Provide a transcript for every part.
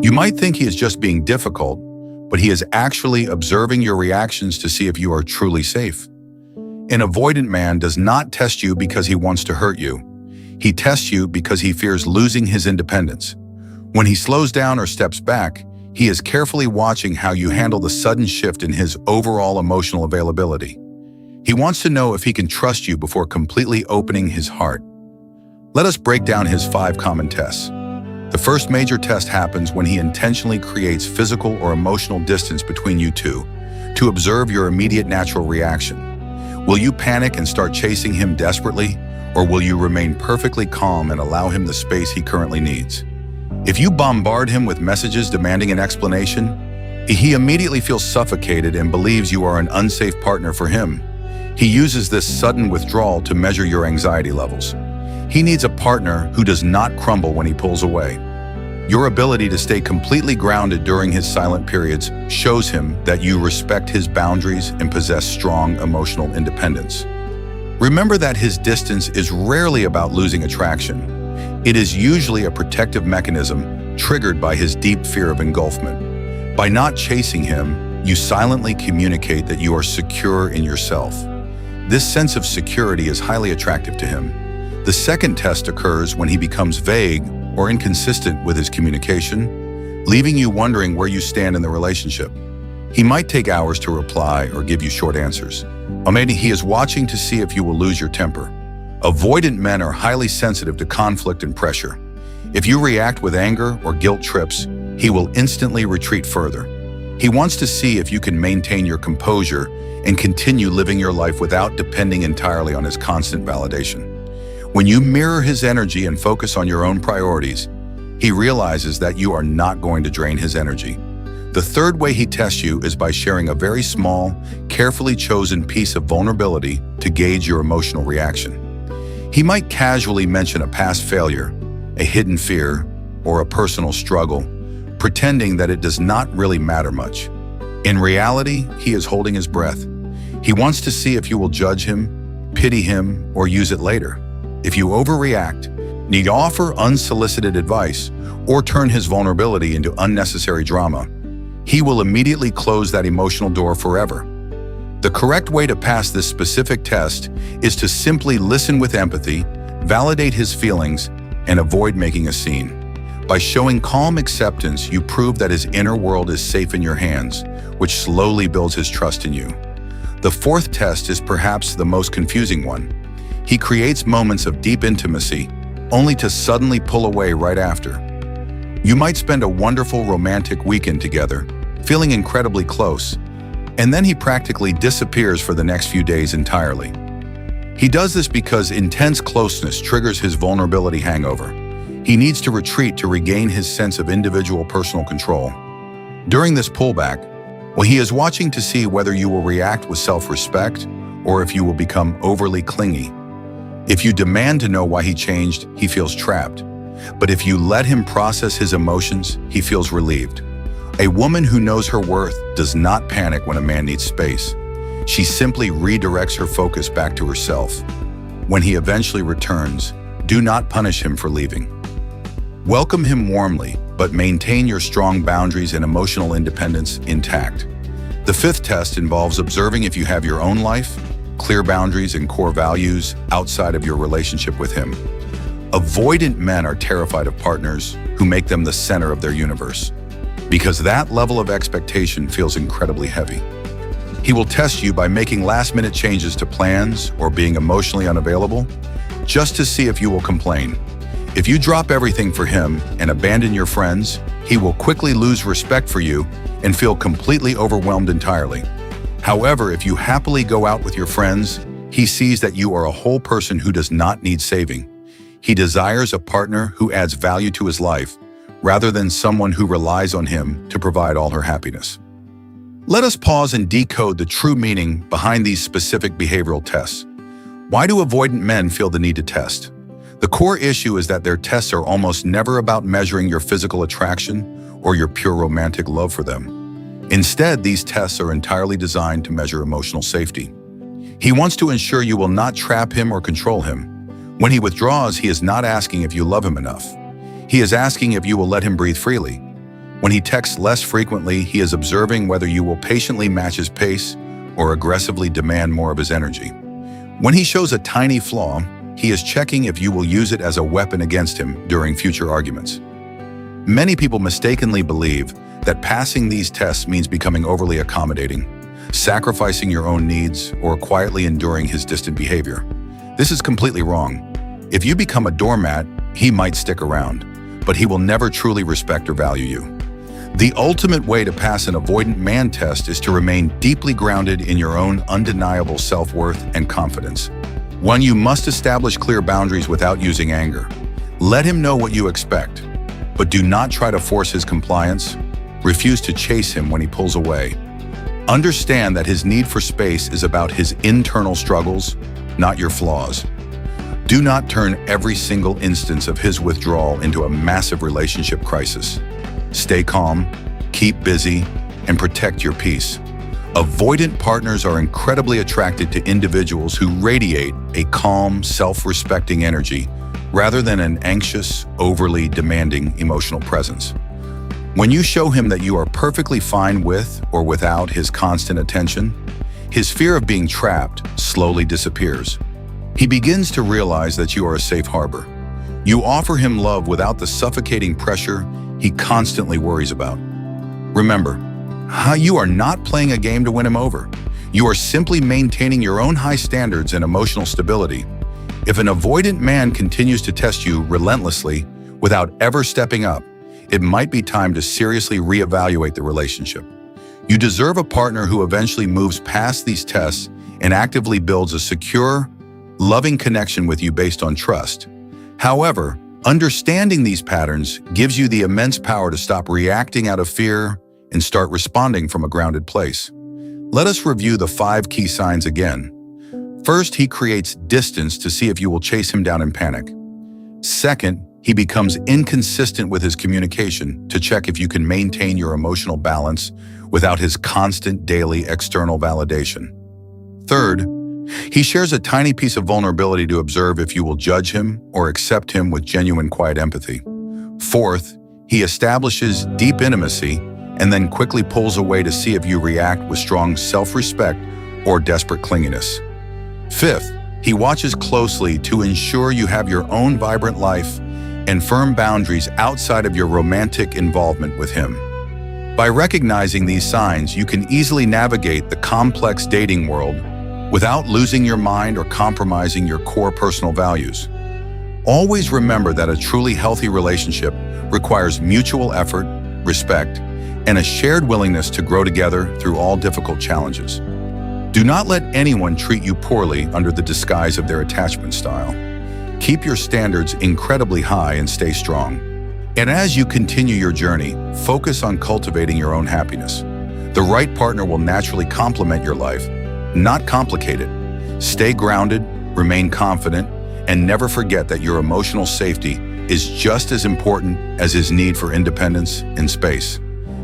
You might think he is just being difficult, but he is actually observing your reactions to see if you are truly safe. An avoidant man does not test you because he wants to hurt you. He tests you because he fears losing his independence. When he slows down or steps back, he is carefully watching how you handle the sudden shift in his overall emotional availability. He wants to know if he can trust you before completely opening his heart. Let us break down his 5 common tests. The first major test happens when he intentionally creates physical or emotional distance between you two to observe your immediate natural reaction. Will you panic and start chasing him desperately, or will you remain perfectly calm and allow him the space he currently needs? If you bombard him with messages demanding an explanation, he immediately feels suffocated and believes you are an unsafe partner for him. He uses this sudden withdrawal to measure your anxiety levels. He needs a partner who does not crumble when he pulls away. Your ability to stay completely grounded during his silent periods shows him that you respect his boundaries and possess strong emotional independence. Remember that his distance is rarely about losing attraction. It is usually a protective mechanism triggered by his deep fear of engulfment. By not chasing him, you silently communicate that you are secure in yourself. This sense of security is highly attractive to him. The second test occurs when he becomes vague or inconsistent with his communication, leaving you wondering where you stand in the relationship. He might take hours to reply or give you short answers. Or maybe he is watching to see if you will lose your temper. Avoidant men are highly sensitive to conflict and pressure. If you react with anger or guilt trips, he will instantly retreat further. He wants to see if you can maintain your composure and continue living your life without depending entirely on his constant validation. When you mirror his energy and focus on your own priorities, he realizes that you are not going to drain his energy. The third way he tests you is by sharing a very small, carefully chosen piece of vulnerability to gauge your emotional reaction. He might casually mention a past failure, a hidden fear, or a personal struggle, pretending that it does not really matter much. In reality, he is holding his breath. He wants to see if you will judge him, pity him, or use it later. If you overreact, need offer unsolicited advice, or turn his vulnerability into unnecessary drama, he will immediately close that emotional door forever. The correct way to pass this specific test is to simply listen with empathy, validate his feelings, and avoid making a scene. By showing calm acceptance, you prove that his inner world is safe in your hands, which slowly builds his trust in you. The fourth test is perhaps the most confusing one. He creates moments of deep intimacy, only to suddenly pull away right after. You might spend a wonderful romantic weekend together, feeling incredibly close, and then he practically disappears for the next few days entirely. He does this because intense closeness triggers his vulnerability hangover. He needs to retreat to regain his sense of individual personal control. During this pullback, he is watching to see whether you will react with self-respect or if you will become overly clingy. If you demand to know why he changed, he feels trapped. But if you let him process his emotions, he feels relieved. A woman who knows her worth does not panic when a man needs space. She simply redirects her focus back to herself. When he eventually returns, do not punish him for leaving. Welcome him warmly, but maintain your strong boundaries and emotional independence intact. The fifth test involves observing if you have your own life, clear boundaries, and core values outside of your relationship with him. Avoidant men are terrified of partners who make them the center of their universe, because that level of expectation feels incredibly heavy. He will test you by making last-minute changes to plans or being emotionally unavailable, just to see if you will complain. If you drop everything for him and abandon your friends, he will quickly lose respect for you and feel completely overwhelmed entirely. However, if you happily go out with your friends, he sees that you are a whole person who does not need saving. He desires a partner who adds value to his life, rather than someone who relies on him to provide all her happiness. Let us pause and decode the true meaning behind these specific behavioral tests. Why do avoidant men feel the need to test? The core issue is that their tests are almost never about measuring your physical attraction or your pure romantic love for them. Instead, these tests are entirely designed to measure emotional safety. He wants to ensure you will not trap him or control him. When he withdraws, he is not asking if you love him enough. He is asking if you will let him breathe freely. When he texts less frequently, he is observing whether you will patiently match his pace or aggressively demand more of his energy. When he shows a tiny flaw, he is checking if you will use it as a weapon against him during future arguments. Many people mistakenly believe that passing these tests means becoming overly accommodating, sacrificing your own needs, or quietly enduring his distant behavior. This is completely wrong. If you become a doormat, he might stick around, but he will never truly respect or value you. The ultimate way to pass an avoidant man test is to remain deeply grounded in your own undeniable self-worth and confidence. One, you must establish clear boundaries without using anger. Let him know what you expect, but do not try to force his compliance. Refuse to chase him when he pulls away. Understand that his need for space is about his internal struggles, not your flaws. Do not turn every single instance of his withdrawal into a massive relationship crisis. Stay calm, keep busy, and protect your peace. Avoidant partners are incredibly attracted to individuals who radiate a calm, self-respecting energy rather than an anxious, overly demanding emotional presence. When you show him that you are perfectly fine with or without his constant attention, his fear of being trapped slowly disappears. He begins to realize that you are a safe harbor. You offer him love without the suffocating pressure he constantly worries about. Remember, you are not playing a game to win him over. You are simply maintaining your own high standards and emotional stability. If an avoidant man continues to test you relentlessly without ever stepping up, it might be time to seriously reevaluate the relationship. You deserve a partner who eventually moves past these tests and actively builds a secure, loving connection with you based on trust. However, understanding these patterns gives you the immense power to stop reacting out of fear and start responding from a grounded place. Let us review the 5 key signs again. First, he creates distance to see if you will chase him down in panic. Second, he becomes inconsistent with his communication to check if you can maintain your emotional balance without his constant daily external validation. Third, he shares a tiny piece of vulnerability to observe if you will judge him or accept him with genuine quiet empathy. Fourth, he establishes deep intimacy and then quickly pulls away to see if you react with strong self-respect or desperate clinginess. Fifth, he watches closely to ensure you have your own vibrant life and firm boundaries outside of your romantic involvement with him. By recognizing these signs, you can easily navigate the complex dating world without losing your mind or compromising your core personal values. Always remember that a truly healthy relationship requires mutual effort, respect, and a shared willingness to grow together through all difficult challenges. Do not let anyone treat you poorly under the disguise of their attachment style. Keep your standards incredibly high and stay strong. And as you continue your journey, focus on cultivating your own happiness. The right partner will naturally complement your life, not complicate it. Stay grounded, remain confident, and never forget that your emotional safety is just as important as his need for independence and space.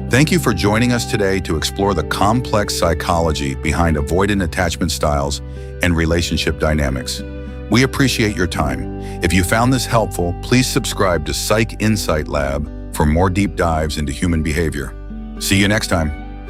Thank you for joining us today to explore the complex psychology behind avoidant attachment styles and relationship dynamics. We appreciate your time. If you found this helpful, please subscribe to Psych Insight Lab for more deep dives into human behavior. See you next time.